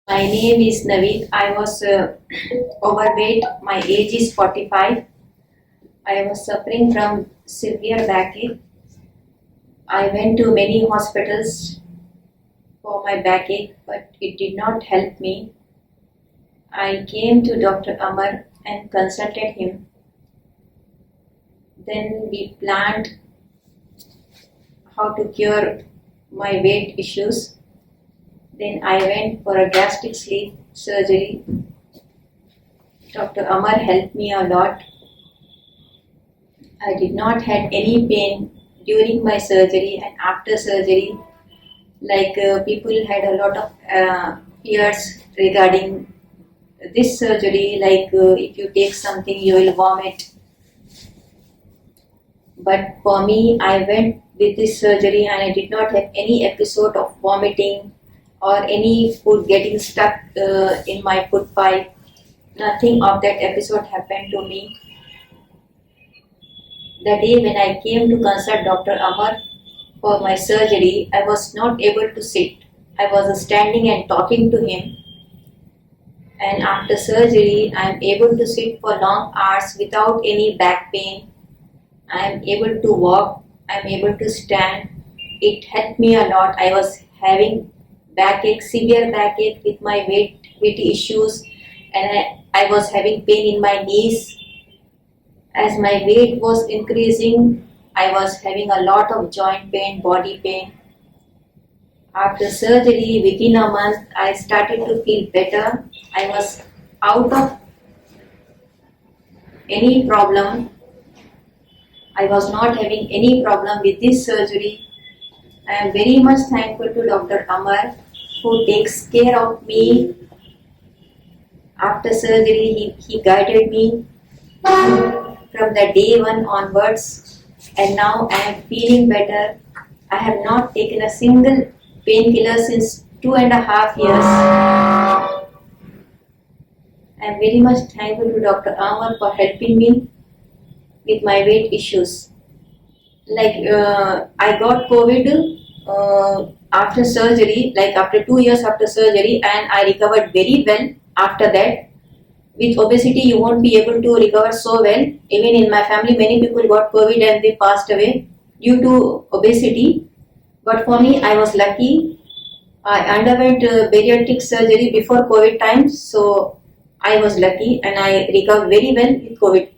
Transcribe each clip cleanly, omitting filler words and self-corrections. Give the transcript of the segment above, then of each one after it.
My name is Naveed. I was overweight. My age is 45. I was suffering from severe backache. I went to many hospitals for my backache, but it did not help me. I came to Dr. Amar and consulted him. Then we planned how to cure my weight issues. Then I went for a gastric sleeve surgery. Dr. Amar helped me a lot. I did not had any pain during my surgery and after surgery. People had a lot of fears regarding this surgery, if you take something you will vomit. But for me, I went with this surgery and I did not have any episode of vomiting or any food getting stuck in my food pipe. Nothing of that episode happened to me. The day when I came to consult Dr. Amar for my surgery, I was not able to sit. I was standing and talking to him. And after surgery, I am able to sit for long hours without any back pain. I am able to walk. I am able to stand. It helped me a lot. I was having backache, severe backache with my weight issues, and I was having pain in my knees. As my weight was increasing, I was having a lot of joint pain, body pain. After surgery, within a month, I started to feel better. I was out of any problem. I was not having any problem with this surgery. I am very much thankful to Dr. Amar, who takes care of me. After surgery, he guided me from the day one onwards, and now I am feeling better. I have not taken a single painkiller since 2.5 years. I am very much thankful to Dr. Amar for helping me with my weight issues. I got COVID after surgery, after 2 years after surgery, and I recovered very well after that. With obesity, you won't be able to recover so well. Even in my family, many people got COVID and they passed away due to obesity. But for me, I was lucky. I underwent bariatric surgery before COVID times, so I was lucky and I recovered very well with COVID.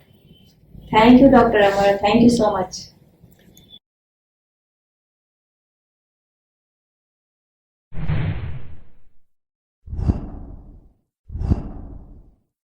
Thank you, Dr. Amar. Thank you so much.